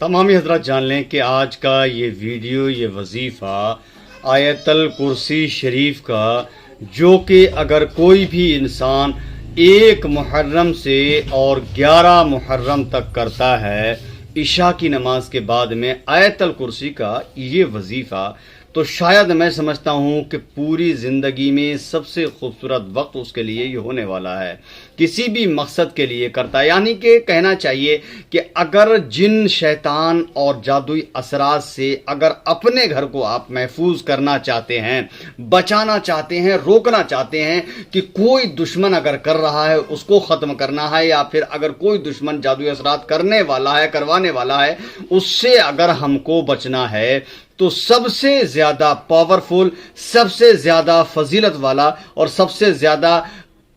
تمامی حضرات جان لیں کہ آج کا یہ ویڈیو، یہ وظیفہ آیت الکرسی شریف کا، جو کہ اگر کوئی بھی انسان 1 محرم سے اور 11 محرم تک کرتا ہے عشاء کی نماز کے بعد میں آیت الکرسی کا یہ وظیفہ، تو شاید میں سمجھتا ہوں کہ پوری زندگی میں سب سے خوبصورت وقت اس کے لیے یہ ہونے والا ہے، کسی بھی مقصد کے لیے کرتا ہے۔ یعنی کہ کہنا چاہیے کہ اگر جن، شیطان اور جادوئی اثرات سے اگر اپنے گھر کو آپ محفوظ کرنا چاہتے ہیں، بچانا چاہتے ہیں، روکنا چاہتے ہیں کہ کوئی دشمن اگر کر رہا ہے اس کو ختم کرنا ہے، یا پھر اگر کوئی دشمن جادوئی اثرات کرنے والا ہے، کروانے والا ہے، اس سے اگر ہم کو بچنا ہے، تو سب سے زیادہ پاورفل، سب سے زیادہ فضیلت والا اور سب سے زیادہ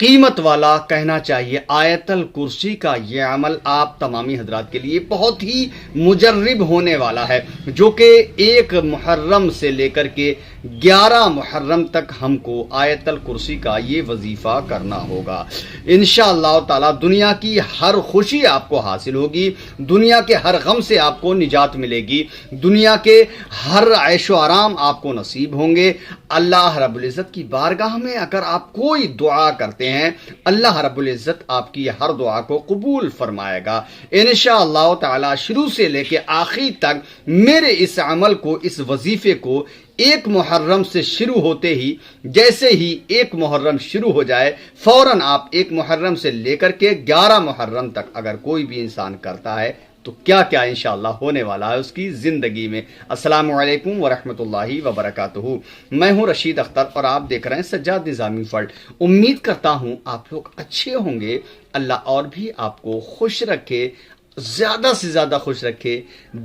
قیمت والا کہنا چاہیے آیت الکرسی کا یہ عمل آپ تمامی حضرات کے لیے بہت ہی مجرب ہونے والا ہے، جو کہ 1 محرم سے لے کر کے 11 محرم تک ہم کو آیت الکرسی کا یہ وظیفہ کرنا ہوگا۔ انشاءاللہ تعالی دنیا کی ہر خوشی آپ کو حاصل ہوگی، دنیا کے ہر غم سے آپ کو نجات ملے گی، دنیا کے ہر عیش و آرام آپ کو نصیب ہوں گے۔ اللہ رب العزت کی بارگاہ میں اگر آپ کوئی دعا کرتے ہیں، اللہ رب العزت آپ کی ہر دعا کو قبول فرمائے گا انشاءاللہ تعالی۔ شروع سے لے کے آخر تک میرے اس عمل کو، اس وظیفے کو 1 محرم سے شروع ہوتے ہی، جیسے ہی 1 محرم شروع ہو جائے، فوراً آپ 1 محرم سے لے کر کے 11 محرم تک اگر کوئی بھی انسان کرتا ہے تو کیا کیا انشاءاللہ ہونے والا ہے اس کی زندگی میں۔ السلام علیکم ورحمۃ اللہ وبرکاتہ۔ میں ہوں رشید اختر اور آپ دیکھ رہے ہیں سجاد نظامی ورلڈ۔ امید کرتا ہوں آپ لوگ اچھے ہوں گے، اللہ اور بھی آپ کو خوش رکھے، زیادہ سے زیادہ خوش رکھے،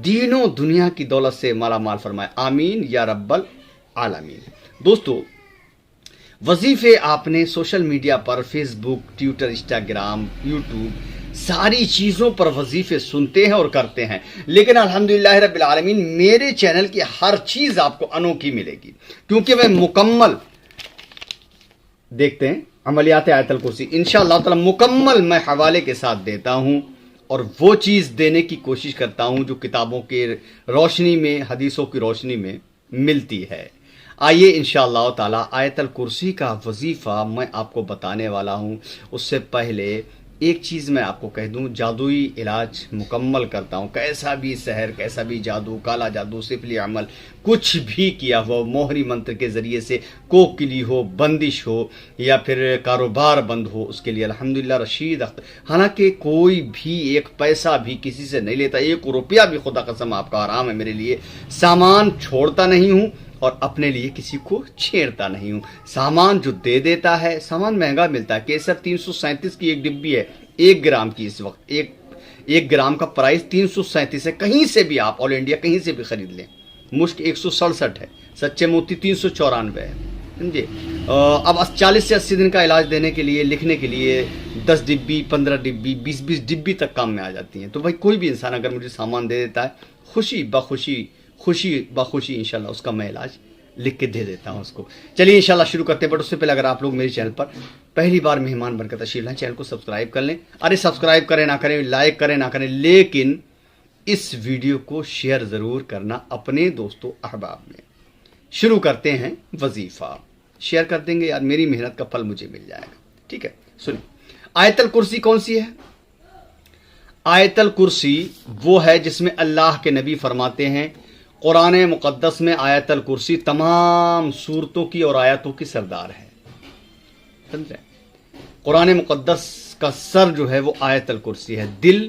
دین و دنیا کی دولت سے مالا مال فرمائے، آمین یا رب العالمین۔ دوستو، وظیفے آپ نے سوشل میڈیا پر، فیس بک، ٹویٹر، انسٹاگرام، یوٹیوب، ساری چیزوں پر وظیفے سنتے ہیں اور کرتے ہیں، لیکن الحمدللہ رب العالمین میرے چینل کی ہر چیز آپ کو انوکھی ملے گی، کیونکہ میں مکمل دیکھتے ہیں عملیات آیت الکرسی انشاءاللہ تعالی مکمل میں حوالے کے ساتھ دیتا ہوں، اور وہ چیز دینے کی کوشش کرتا ہوں جو کتابوں کی روشنی میں، حدیثوں کی روشنی میں ملتی ہے۔ آئیے انشاءاللہ تعالی آیت الکرسی کا وظیفہ میں آپ کو بتانے والا ہوں۔ اس سے پہلے ایک چیز میں آپ کو کہہ دوں، جادوئی علاج مکمل کرتا ہوں، کیسا بھی سحر، کیسا بھی جادو، کالا جادو، سفلی عمل، کچھ بھی کیا ہو، موہری منتر کے ذریعے سے کوکلی ہو، بندش ہو، یا پھر کاروبار بند ہو، اس کے لیے الحمدللہ رشید اختر، حالانکہ کوئی بھی 1 پیسہ بھی کسی سے نہیں لیتا، 1 روپیہ بھی، خدا قسم آپ کا حرام ہے میرے لیے، سامان چھوڑتا نہیں ہوں اور اپنے لیے کسی کو چھیڑتا نہیں ہوں۔ سامان جو دے دیتا ہے، سامان مہنگا ملتا ہے، کیسر 337 کی 1 ڈبی ہے، 1 گرام کی، اس وقت 1 گرام کا پرائس 337 ہے، کہیں سے بھی آپ آل انڈیا کہیں سے بھی خرید لیں۔ مشک 167 ہے، سچے موتی 394 ہے، سمجھے۔ اب 40 سے 80 دن کا علاج دینے کے لیے، لکھنے کے لیے 10 ڈبی، 15 ڈبی، 20 ڈبی تک کام میں آ جاتی ہیں۔ تو بھائی کوئی بھی انسان اگر مجھے سامان دے دیتا ہے، خوشی بخوشی انشاءاللہ اس کا میں علاج لکھ کے دے دیتا ہوں اس کو۔ چلیے انشاءاللہ شروع کرتے ہیں، بٹ اس سے پہلے اگر آپ لوگ میرے چینل پر پہلی بار مہمان بن کر تشریف لائیں، چینل کو سبسکرائب کر لیں۔ ارے سبسکرائب کریں نہ کریں، لائک کریں نہ کریں، لیکن اس ویڈیو کو شیئر ضرور کرنا اپنے دوستوں احباب میں۔ شروع کرتے ہیں وظیفہ، شیئر کر دیں گے یار، میری محنت کا پھل مجھے مل جائے گا، ٹھیک ہے۔ سنیں، آیت الکرسی کون سی ہے؟ آیت الکرسی وہ ہے جس میں اللہ کے نبی فرماتے ہیں قرآن مقدس میں آیت الکرسی تمام صورتوں کی اور آیاتوں کی سردار ہے، سمجھے۔ قرآن مقدس کا سر جو ہے وہ آیت الکرسی ہے، دل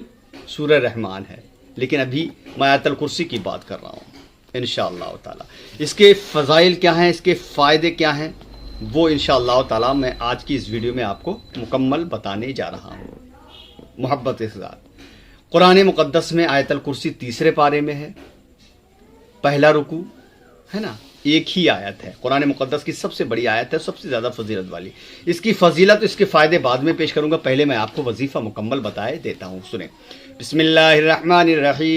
سورہ رحمان ہے، لیکن ابھی میں آیت الکرسی کی بات کر رہا ہوں انشاءاللہ تعالی۔ اس کے فضائل کیا ہیں، اس کے فائدے کیا ہیں، وہ انشاءاللہ تعالی میں آج کی اس ویڈیو میں آپ کو مکمل بتانے جا رہا ہوں محبت کے ساتھ۔ قرآن مقدس میں آیت الکرسی 3 پارے میں ہے، پہلا رکوع ہے نا، 1 ہی آیت ہے، قرآن مقدس کی سب سے بڑی آیت ہے، سب سے زیادہ فضیلت والی۔ اس کی فضیلت، اس کے فائدے بعد میں پیش کروں گا، پہلے میں آپ کو وظیفہ مکمل بتائے دیتا ہوں، سنیں۔ بسم اللہ الرحمن الرحیم،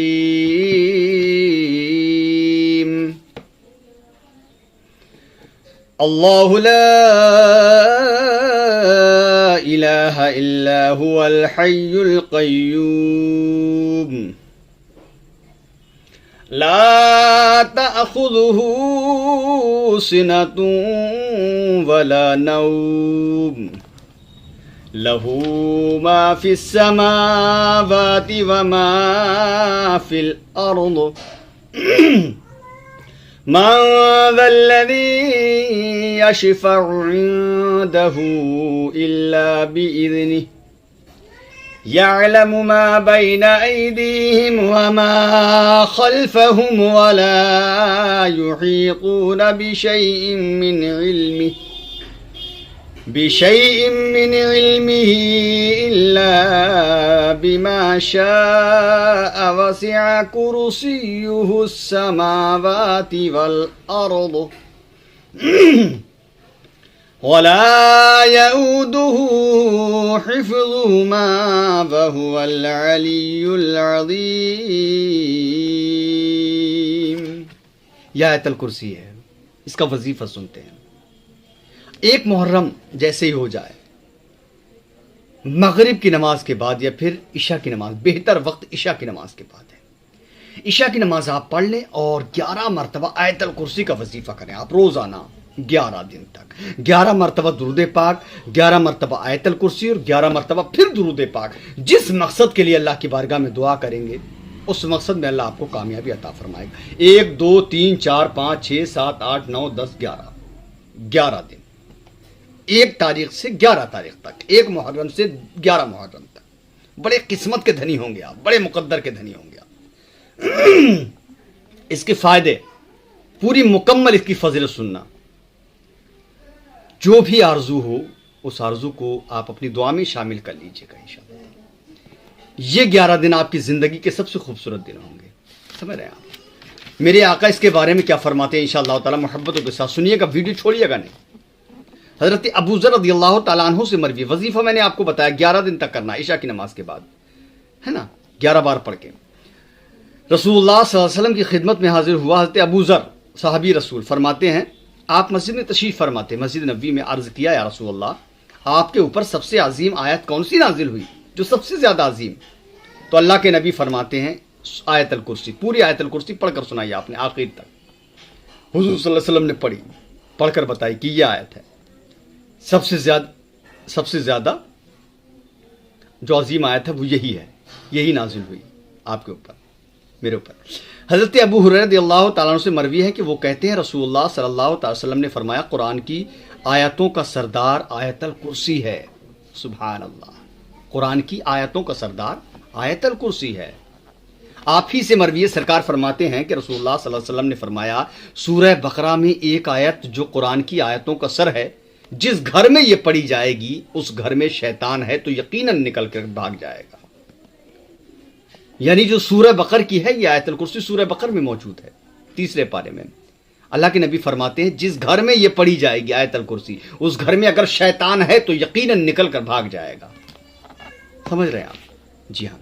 اللہ لا الہ الا هو الحی القیوم لا تأخذه سنة ولا نوم له ما في السماوات وما في الأرض من ذا الذي يشفع عنده إلا بإذنه يعلم ما بين أيديهم وما خلفهم ولا يحيطون بشيء من علمه إلا بما شاء وسع كرسيه السماوات والأرض ولا يؤوده حفظهما وهو العلي العظيم. یہ آیت الکرسی ہے، اس کا وظیفہ سنتے ہیں. ایک محرم جیسے ہی ہو جائے، مغرب کی نماز کے بعد یا پھر عشاء کی نماز، بہتر وقت عشاء کی نماز کے بعد ہے. عشاء کی نماز آپ پڑھ لیں اور 11 مرتبہ آیت الکرسی کا وظیفہ کریں آپ روزانہ 11 دن تک. 11 مرتبہ درود پاک، 11 مرتبہ آیت الکرسی اور 11 مرتبہ پھر درود پاک. جس مقصد کے لیے اللہ کی بارگاہ میں دعا کریں گے اس مقصد میں اللہ آپ کو کامیابی عطا فرمائے گا. 1 2 3 4 5 6 7 8 9 10 11 دن، 1 تاریخ سے 11 تاریخ تک، 1 محرم سے 11 محرم تک. بڑے قسمت کے دھنی ہوں گے آپ، بڑے مقدر کے دھنی ہوں گے آپ. اس کے فائدے، پوری مکمل اس کی فضیلت سننا. جو بھی آرزو ہو اس آرزو کو آپ اپنی دعا میں شامل کر لیجئے گا انشاءاللہ. یہ 11 دن آپ کی زندگی کے سب سے خوبصورت دن ہوں گے. سمجھ رہے ہیں آپ؟ میرے آقا اس کے بارے میں کیا فرماتے ہیں انشاءاللہ تعالی محبتوں کے ساتھ سنیے گا، ویڈیو چھوڑیے گا نہیں. حضرت ابو ذر رضی اللہ تعالیٰ عنہ سے مروی وظیفہ میں نے آپ کو بتایا 11 دن تک کرنا عشاء کی نماز کے بعد، ہے نا، 11 بار پڑھ کے. رسول اللہ صلی اللہ علیہ وسلم کی خدمت میں حاضر ہوا حضرت ابو ذر صحابی رسول، فرماتے ہیں آپ مسجد میں تشریف فرماتے، مسجد نبوی میں عرض کیا یا رسول اللہ آپ کے اوپر سب سے عظیم آیت کون سی نازل ہوئی، جو سب سے زیادہ عظیم؟ تو اللہ کے نبی فرماتے ہیں آیت الکرسی. پوری آیت الکرسی پڑھ کر سنائی آپ نے آخر تک. حضور صلی اللہ علیہ وسلم نے پڑھ کر بتائی کہ یہ آیت ہے سب سے زیادہ جو عظیم آیت ہے وہ یہی ہے، یہی نازل ہوئی آپ کے اوپر، میرے اوپر. حضرت ابو ہریرہ رضی اللہ تعالیٰ عنہ سے مروی ہے کہ وہ کہتے ہیں رسول اللہ صلی اللہ تعالی وسلم نے فرمایا قرآن کی آیتوں کا سردار آیت الکرسی ہے. سبحان اللہ، قرآن کی آیتوں کا سردار آیت الکرسی ہے. آپ ہی سے مروی سرکار فرماتے ہیں کہ رسول اللہ صلی اللہ علیہ وسلم نے فرمایا سورہ بقرہ میں ایک آیت جو قرآن کی آیتوں کا سر ہے، جس گھر میں یہ پڑھی جائے گی اس گھر میں شیطان ہے تو یقیناً نکل کر بھاگ جائے گا. یعنی جو سورہ بقر کی ہے یہ آیت الکرسی سورہ بقر میں موجود ہے 3 پارے میں. اللہ کے نبی فرماتے ہیں جس گھر میں یہ پڑھی جائے گی آیت الکرسی اس گھر میں اگر شیطان ہے تو یقیناً نکل کر بھاگ جائے گا. سمجھ رہے ہیں آپ؟ جی ہاں.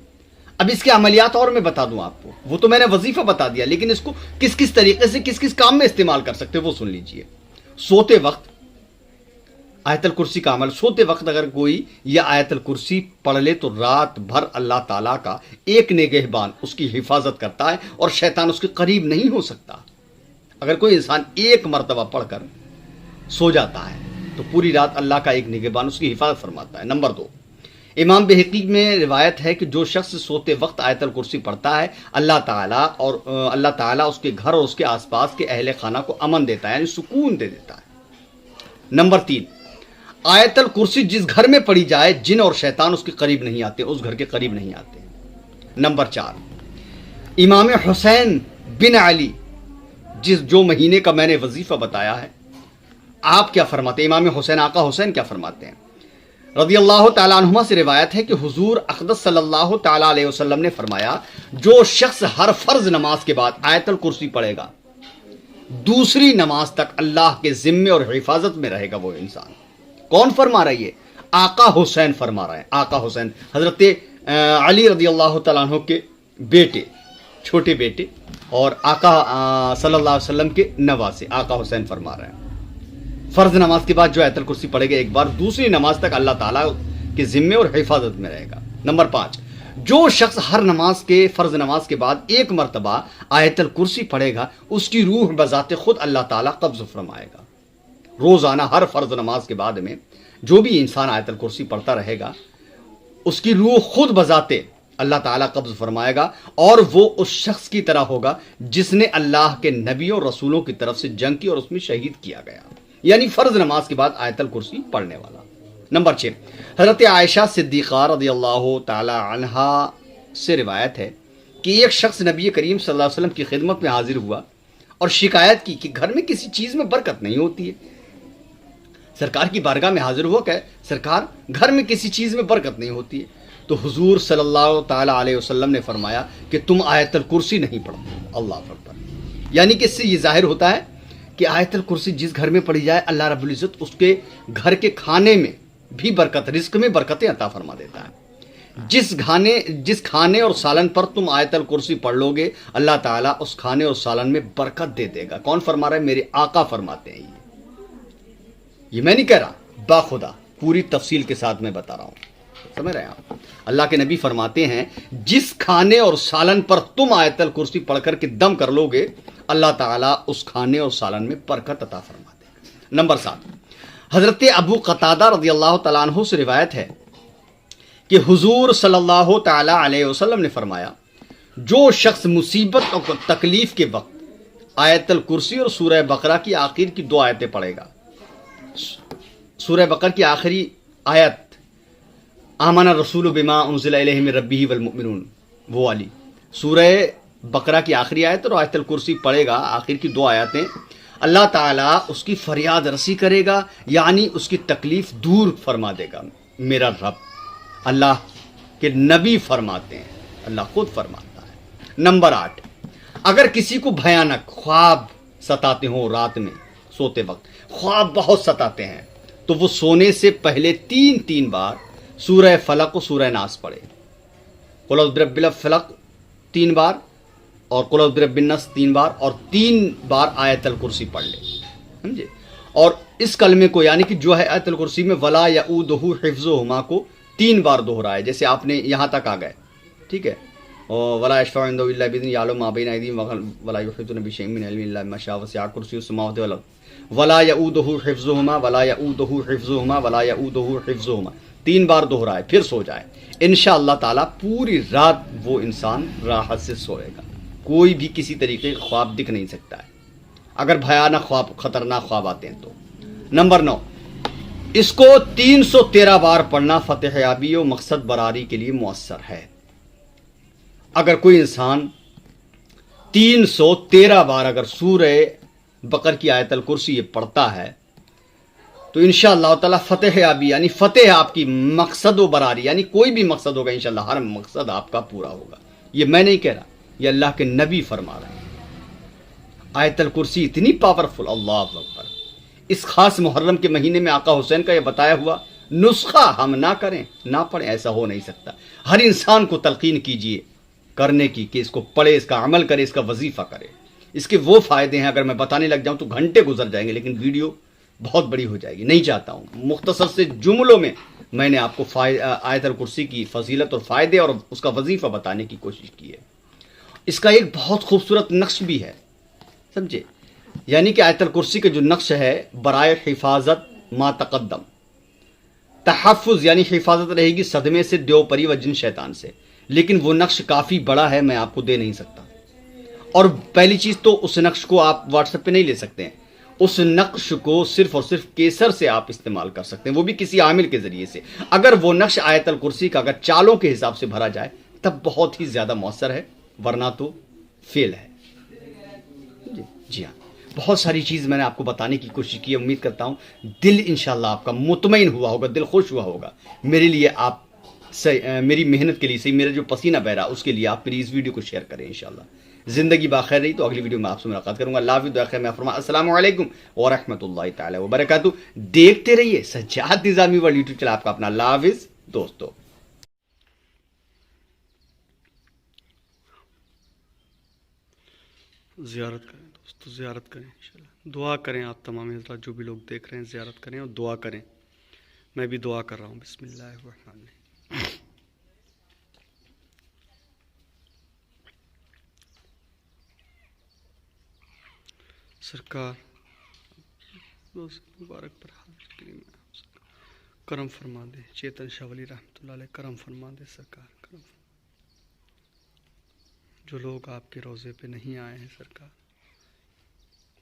اب اس کے عملیات اور میں بتا دوں آپ کو، وہ تو میں نے وظیفہ بتا دیا، لیکن اس کو کس کس طریقے سے کس کس کام میں استعمال کر سکتے وہ سن لیجئے. سوتے وقت آیت الکرسی کا عمل، سوتے وقت اگر کوئی یہ آیت الکرسی پڑھ لے تو رات بھر اللہ تعالیٰ کا ایک نگہبان اس کی حفاظت کرتا ہے اور شیطان اس کے قریب نہیں ہو سکتا. اگر کوئی انسان 1 مرتبہ پڑھ کر سو جاتا ہے تو پوری رات اللہ کا ایک نگہبان اس کی حفاظت فرماتا ہے. نمبر 2، امام بہقی میں روایت ہے کہ جو شخص سوتے وقت آیت الکرسی پڑھتا ہے اللہ تعالیٰ اس کے گھر اور اس کے آس پاس کے اہل خانہ کو امن دیتا ہے، یعنی سکون دے دیتا ہے. نمبر 3، آیت الکرسی جس گھر میں پڑھی جائے جن اور شیطان اس کے قریب نہیں آتے، اس گھر کے قریب نہیں آتے. نمبر 4، امام حسین بن علی جو مہینے کا میں نے وظیفہ بتایا ہے، آپ کیا فرماتے ہیں؟ امام حسین آقا حسین کیا فرماتے ہیں؟ رضی اللہ تعالیٰ عنہما سے روایت ہے کہ حضور اقدس صلی اللہ تعالیٰ علیہ وسلم نے فرمایا جو شخص ہر فرض نماز کے بعد آیت الکرسی پڑھے گا دوسری نماز تک اللہ کے ذمے اور حفاظت میں رہے گا وہ انسان. کون فرما رہی ہے؟ آقا حسین فرما رہے ہیں. آقا حسین حضرت علی رضی اللہ تعالیٰ عنہ کے بیٹے، چھوٹے بیٹے اور آقا صلی اللہ علیہ وسلم کے نواسے آقا حسین فرما رہے ہیں. فرض نماز کے بعد جو آیت الکرسی پڑھے گا ایک بار دوسری نماز تک اللہ تعالیٰ کے ذمے اور حفاظت میں رہے گا. نمبر 5، جو شخص ہر نماز کے فرض نماز کے بعد ایک مرتبہ آیت الکرسی پڑھے گا اس کی روح بذات خود اللہ تعالیٰ قبض فرمائے گا. روزانہ ہر فرض نماز کے بعد میں جو بھی انسان آیت الکرسی پڑھتا رہے گا اس کی روح خود بذات اللہ تعالیٰ قبض فرمائے گا اور وہ اس شخص کی طرح ہوگا جس نے اللہ کے نبیوں اور رسولوں کی طرف سے جنگ کی اور اس میں شہید کیا گیا. یعنی فرض نماز کے بعد آیت الکرسی پڑھنے والا. نمبر 6، حضرت عائشہ صدیقہ رضی اللہ تعالی عنہا سے روایت ہے کہ ایک شخص نبی کریم صلی اللہ علیہ وسلم کی خدمت میں حاضر ہوا اور شکایت کی کہ گھر میں کسی چیز میں برکت نہیں ہوتی ہے. سرکار کی بارگاہ میں حاضر ہوا کہ سرکار گھر میں کسی چیز میں برکت نہیں ہوتی ہے. تو حضور صلی اللہ تعالی علیہ وسلم نے فرمایا کہ تم آیت الکرسی نہیں پڑھتے. اللہ اکبر. یعنی کہ اس سے یہ ظاہر ہوتا ہے کہ آیت الکرسی جس گھر میں پڑھی جائے اللہ رب العزت اس کے گھر کے کھانے میں بھی برکت، رزق میں برکتیں عطا فرما دیتا ہے. جس کھانے اور سالن پر تم آیت الکرسی پڑھ لو گے اللہ تعالیٰ اس کھانے اور سالن میں برکت دے دے گا. کون فرما رہا ہے؟ میرے آقا فرماتے ہیں. یہ میں نہیں کہہ رہا، باخدا پوری تفصیل کے ساتھ میں بتا رہا ہوں. سمجھ رہے ہیں آپ؟ اللہ کے نبی فرماتے ہیں جس کھانے اور سالن پر تم آیت الکرسی پڑھ کر کے دم کر لو گے اللہ تعالیٰ اس کھانے اور سالن میں برکت عطا فرما دے گا. نمبر 7، حضرت ابو قتادہ رضی اللہ تعالیٰ عنہ سے روایت ہے کہ حضور صلی اللہ تعالیٰ علیہ وسلم نے فرمایا جو شخص مصیبت اور تکلیف کے وقت آیت الکرسی اور سورہ بقرہ کی آخر کی 2 آیتیں پڑھے گا. سورہ بقرہ کی آخری آیت آمن الرسول بما انزل الیہ من ربہ والمؤمنون، وہ والی سورہ بقرہ کی آخری آیت، اور آیت الکرسی پڑھے گا آخر کی 2 آیتیں. اللہ تعالیٰ اس کی فریاد رسی کرے گا، یعنی اس کی تکلیف دور فرما دے گا. میرا رب اللہ کے نبی فرماتے ہیں، اللہ خود فرماتا ہے. نمبر 8، اگر کسی کو بھیانک خواب ستاتے ہوں، رات میں سوتے وقت خواب بہت ستاتے ہیں، تو وہ سونے سے پہلے 3 بار سورہ فلق و سورہ ناس پڑھے. قل اعوذ برب الفلق 3 بار اور قل اعوذ برب الناس 3 بار اور 3 بار آیت الکرسی پڑھ لے. سمجھے؟ اور اس کلمے کو یعنی کہ جو ہے آیت الکرسی میں ولا یعودہ حفظہما کو 3 بار دہرائے. جیسے آپ نے یہاں تک آ گئے، ٹھیک ہے، ولا یشفع عنده الا باذنہ یعلم ما بین ایدیہم ولا یحیطون بشیء من علمہ الا بما شاء وسع کرسیہ السماوات والارض ولا یعودہ حفظہما ولا یعودہ حفظہما ولا یعودہ حفظہما 3 بار دہرائے، پھر سو جائے. انشاءاللہ تعالیٰ پوری رات وہ انسان راحت سے سوئے گا. کوئی بھی کسی طریقے کا خواب دکھ نہیں سکتا ہے اگر بھیانک خواب، خطرناک خواب آتے ہیں تو. نمبر 9، اس کو 313 بار پڑھنا فتح یابی و مقصد براری کے لیے مؤثر ہے. اگر کوئی انسان 313 بار اگر سورہ بقر کی آیت الکرسی یہ پڑھتا ہے تو انشاءاللہ تعالی فتح یابی یعنی فتح آپ کی مقصد و براری، یعنی کوئی بھی مقصد ہوگا انشاءاللہ ہر مقصد آپ کا پورا ہوگا. یہ میں نہیں کہہ رہا، یہ اللہ کے نبی فرما رہے ہیں. آیت الکرسی اتنی پاورفل، اللہ اکبر. اس خاص محرم کے مہینے میں آقا حسین کا یہ بتایا ہوا نسخہ ہم نہ کریں، نہ پڑھیں، ایسا ہو نہیں سکتا. ہر انسان کو تلقین کیجئے کرنے کی کہ اس کو پڑھے، اس کا عمل کرے، اس کا وظیفہ کرے. اس کے وہ فائدے ہیں اگر میں بتانے لگ جاؤں تو گھنٹے گزر جائیں گے، لیکن ویڈیو بہت بڑی ہو جائے گی. نہیں چاہتا ہوں، مختصر سے جملوں میں نے آپ کو آیت الکرسی کی فضیلت اور فائدے اور اس کا وظیفہ بتانے کی کوشش کی ہے. اس کا ایک بہت خوبصورت نقش بھی ہے، سمجھے؟ یعنی کہ آیت الکرسی کا جو نقش ہے برائے حفاظت ما تقدم، تحفظ یعنی حفاظت رہے گی صدمے سے، دیوپری و جن شیطان سے. لیکن وہ نقش کافی بڑا ہے، میں آپ کو دے نہیں سکتا. اور پہلی چیز تو اس نقش کو آپ واٹس ایپ پہ نہیں لے سکتے ہیں. اس نقش کو صرف اور صرف کیسر سے آپ استعمال کر سکتے ہیں، وہ بھی کسی عامل کے ذریعے سے. اگر وہ نقش آیت الکرسی کا اگر چالوں کے حساب سے بھرا جائے تب بہت ہی زیادہ مؤثر ہے، ورنہ تو فیل ہے. جی ہاں، بہت ساری چیز میں نے آپ کو بتانے کی کوشش کی ہے. امید کرتا ہوں دل انشاءاللہ آپ کا مطمئن ہوا ہوگا، دل خوش ہوا ہوگا. میرے لیے آپ میری محنت کے لیے صحیح، میرا جو پسینہ بہ رہا اس کے لیے آپ پلیز ویڈیو کو شیئر کریں. انشاءاللہ زندگی باخیر رہی تو اگلی ویڈیو میں آپ سے ملاقات کروں گا. اللہ حافظ. دعا خیر میں فرما السلام علیکم ورحمۃ اللہ تعالی وبرکاتہ. دیکھتے رہیے سجاد نظامی ورلڈ یوٹیوب چینل آپ کا اپنا. اللہ حافظ دوستو. زیارت کریں دوستو، زیارت کریں انشاءاللہ. دعا کریں آپ تمام حضرات جو بھی لوگ دیکھ رہے ہیں، زیارت کریں اور دعا کریں. میں بھی دعا کر رہا ہوں. بسم اللہ الرحمن الرحیم. سرکار روز مبارک پر حاضر کے لیے میں کرم فرما دے. چیتن شاہ ولی رحمۃ اللہ علیہ کرم فرما دے سرکار، کرم فرما. جو لوگ آپ کے روزے پہ نہیں آئے ہیں سرکار،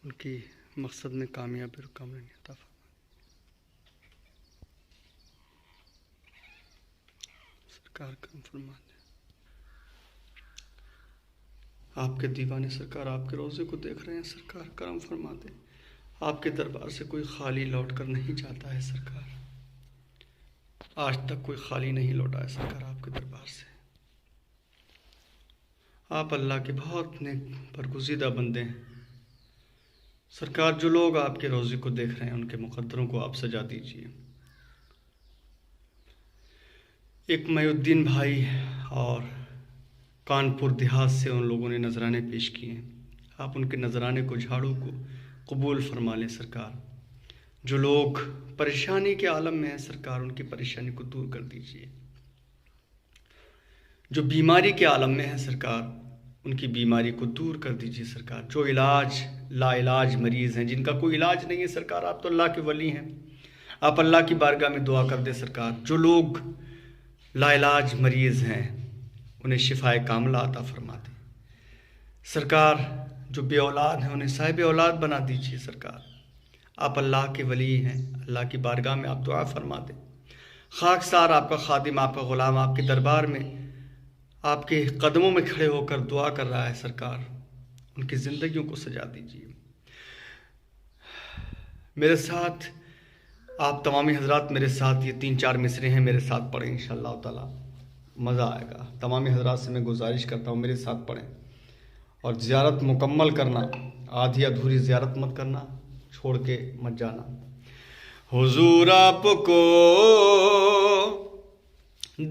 ان کی مقصد میں کامیابی اور کامرانی عطا فرما. سرکار کرم فرما دے. آپ کے دیوانے سرکار آپ کے روزے کو دیکھ رہے ہیں سرکار، کرم فرما دے. آپ کے دربار سے کوئی خالی لوٹ کر نہیں جاتا ہے سرکار. آج تک کوئی خالی نہیں لوٹا ہے سرکار آپ کے دربار سے. آپ اللہ کے بہت نیک برگزیدہ بندے ہیں سرکار. جو لوگ آپ کے روزے کو دیکھ رہے ہیں ان کے مقدروں کو آپ سجا دیجیے. ایک محی الدین بھائی اور کانپور دیہات سے ان لوگوں نے نذرانے پیش کیے ہیں. آپ ان کے نذرانے کو، جھاڑو کو قبول فرما لیں سرکار. جو لوگ پریشانی کے عالم میں ہیں سرکار، ان کی پریشانی کو دور کر دیجیے. جو بیماری کے عالم میں ہیں سرکار، ان کی بیماری کو دور کر دیجیے سرکار. جو لا علاج مریض ہیں، جن کا کوئی علاج نہیں ہے سرکار، آپ تو اللہ کے ولی ہیں، آپ اللہ کی بارگاہ میں دعا کر دیں سرکار. جو لوگ لا علاج مریض ہیں انہیں شفائے کاملہ عطا فرما دیں سرکار. جو بے اولاد ہیں انہیں صاحب اولاد بنا دیجیے سرکار. آپ اللہ کے ولی ہیں، اللہ کی بارگاہ میں آپ دعا فرما دیں. خاکسار آپ کا خادم، آپ کا غلام آپ کے دربار میں آپ کے قدموں میں کھڑے ہو کر دعا کر رہا ہے سرکار. ان کی زندگیوں کو سجا دیجیے. میرے ساتھ آپ تمامی حضرات میرے ساتھ یہ 3-4 مصرے ہیں، میرے ساتھ پڑھیں انشاءاللہ تعالی، مزہ آئے گا. تمامی حضرات سے میں گزارش کرتا ہوں میرے ساتھ پڑھیں اور زیارت مکمل کرنا. آدھی ادھوری زیارت مت کرنا، چھوڑ کے مت جانا. حضور آپ کو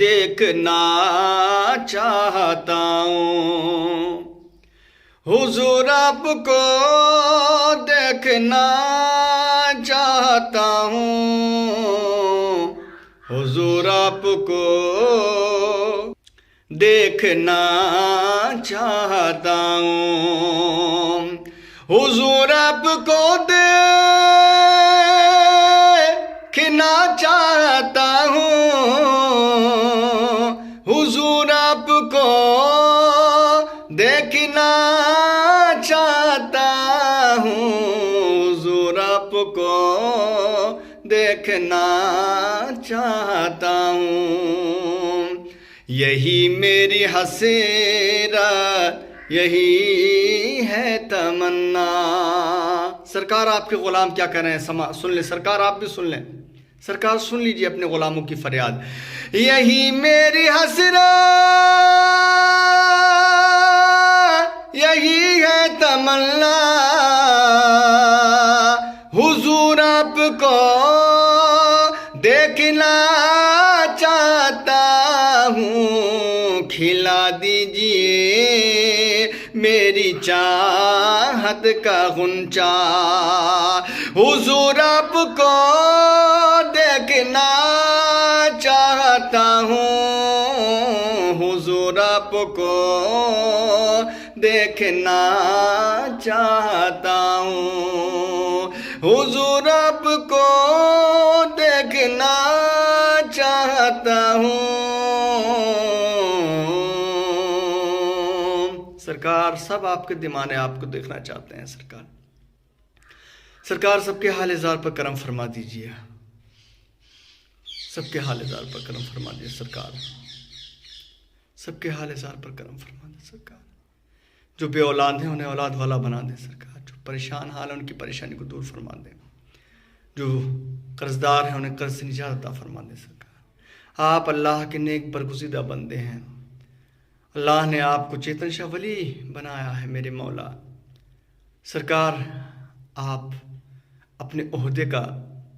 دیکھنا چاہتا ہوں، حضور آپ کو دیکھنا چاہتا ہوں، حضور آپ کو دیکھنا چاہتا ہوں، حضور آپ کو دیکھنا چاہتا ہوں، حضور آپ کو دیکھنا چاہتا ہوں، حضور آپ کو دیکھنا چاہتا ہوں. یہی میری حسرت، یہی ہے تمنا. سرکار آپ کے غلام کیا کر رہے ہیں، سن لیں سرکار، آپ بھی سن لیں سرکار، سن لیجئے اپنے غلاموں کی فریاد. یہی میری حسرت، یہی ہے تمنا، حضور آپ کو دیکھنا چاہتا ہوں. کھلا دیجئے میری چاہت کا غنچہ، حضور آپ کو دیکھنا چاہتا ہوں، حضور آپ کو دیکھنا چاہتا ہوں، حضور آپ کو دیکھنا چاہتا ہوں. سرکار سب آپ کے دیوانے آپ کو دیکھنا چاہتے ہیں سرکار. سرکار سب کے حال زار پر کرم فرما دیجیے، سب کے حال زار پر کرم فرما دیجیے سرکار، سب کے حال زار پر کرم فرما دیں سرکار. جو بے اولاد ہیں انہیں اولاد والا بنا دیں سرکار. جو پریشان حال ہیں ان کی پریشانی کو دور فرما دیں. جو قرض دار ہیں انہیں قرض سے نجات عطا فرما دیں سرکار. آپ اللہ کے نیک برگزیدہ بندے ہیں. اللہ نے آپ کو چیتن شاہ ولی بنایا ہے میرے مولا. سرکار آپ اپنے عہدے کا،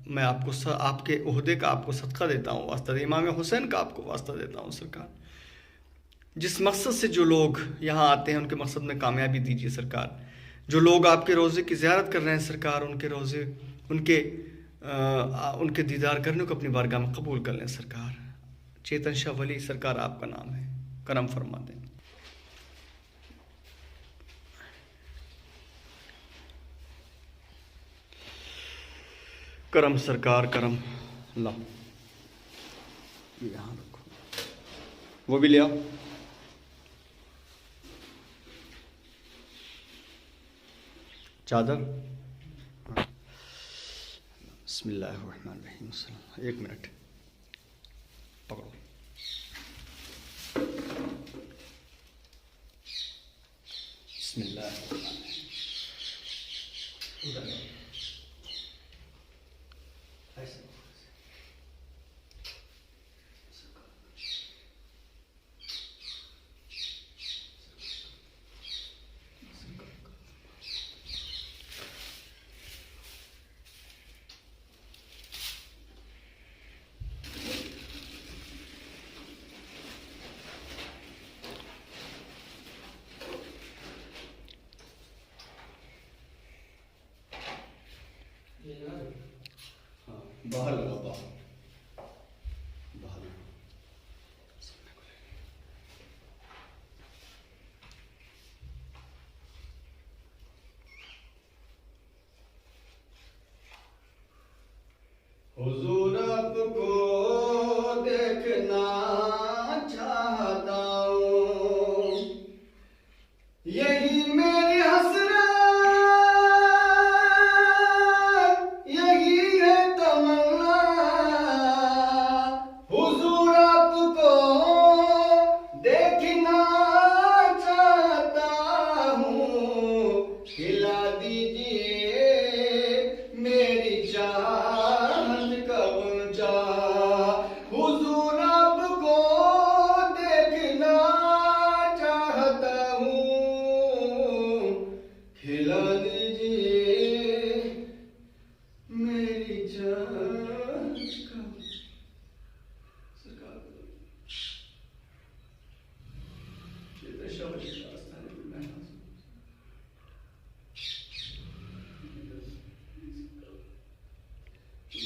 میں آپ کو آپ کے عہدے کا آپ کو صدقہ دیتا ہوں، واسطہ امام حسین کا آپ کو واسطہ دیتا ہوں سرکار. جس مقصد سے جو لوگ یہاں آتے ہیں ان کے مقصد میں کامیابی دیجیے سرکار. جو لوگ آپ کے روزے کی زیارت کر رہے ہیں سرکار، ان کے روزے ان کے دیدار کرنے کو اپنی بارگاہ میں قبول کر لیں سرکار. چیتن شاہ ولی سرکار آپ کا نام ہے، کرم فرما دیں. کرم سرکار کرم. لا یہ یہاں رکھو, وہ بھی لیا. چادر. بسم اللہ الرحمن الرحیم. ایک منٹ پکڑو. بسم اللہ الرحمن الرحیم. باہر لگا, باہر لگا. حضور آپ کو دیکھنا چاہتا ہوں, یہی میری حسرت, یہی ہے تمنا. حضور آپ کو دیکھنا چاہتا ہوں, کھلا دیجیے میری چاہت کا غنچہ. حضور آپ کو دیکھنا چاہتا ہوں, کھلا دیجیے میری چاہت کا. سرکار کتنے شعر کی داستان ہے, میں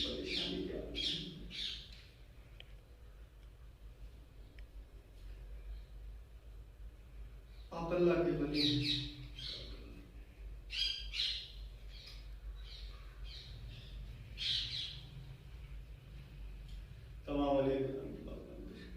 پریشانی کیا. آپ اللہ کے ولی ہیں. تمام ولی کرام کی بات مانتے ہیں.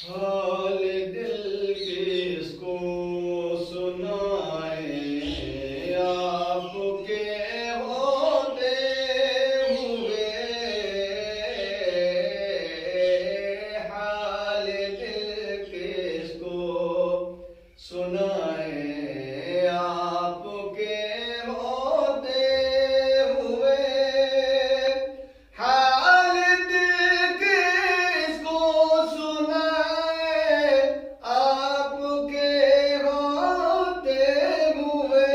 حال دل کس کو سنائیں, آپ کے ہوتے ہوئے. حال دل کس کو سنائیں, آپ کے ہوتے ہوئے. حال دل کس کو سنائیں, آپ کے ہوتے ہوئے.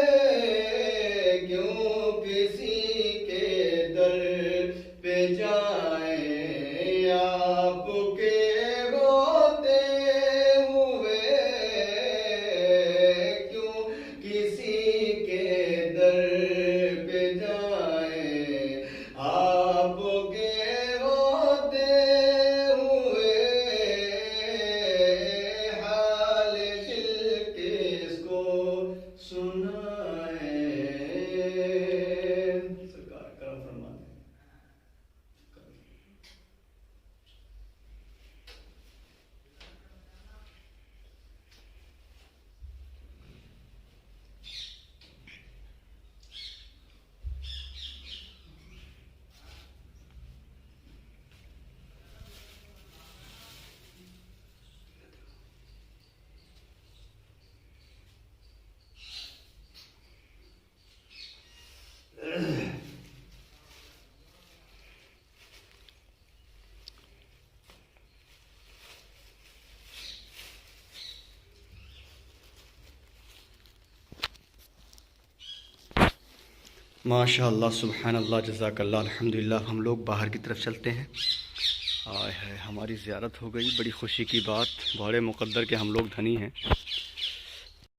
کیوں کسی کے در پہ جائیں, آپ کے ہوتے ہوئے. کیوں کسی کے در پہ جائیں, آپ کے ہوتے ہوئے. حال دل کس کو سنائیں. سرکار کرم فرما دیں. ماشاء اللہ سبحان اللہ جزاک اللہ الحمدللہ. ہم لوگ باہر کی طرف چلتے ہیں. آئے ہے ہماری زیارت ہو گئی, بڑی خوشی کی بات. بڑے مقدر کے ہم لوگ دھنی ہیں.